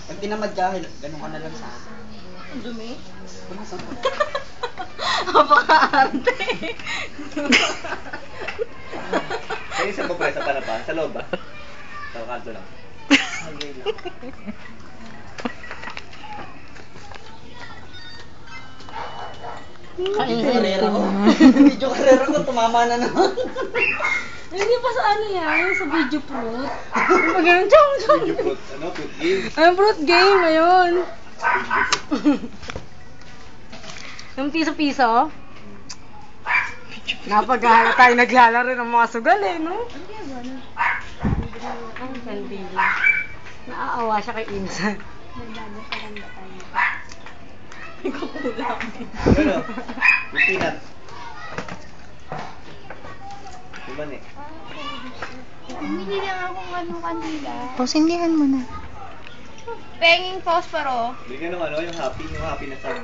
Pag tinamad ka, ganun ka na lang sa akin. Ang dumi? Pumasok ko. Napaka-arte. Ay, isang papresa pala pa. Sa loob ba? Sa kanto lang. Hallway lang. Kain Video karera ko. Video karera ko, tumama na naman. Hindi pa sa ano yan, sa video fruit. Pag ganun, chong, chong. Video fruit, ano? Fruit game. Ay, fruit game ngayon. Yung piso-piso. Napaghala tayo naglalaro ng mga sugal eh, no? Ang kandila. Naaawa siya kay Insan. Nagdadasaran ba tayo? May kukulang. Ano? Yung peanut. Iman eh. Bumili lang akong anong kandila. Pausindihan mo na. Penging posporo. Bigyan ng ano, yung happy na sun.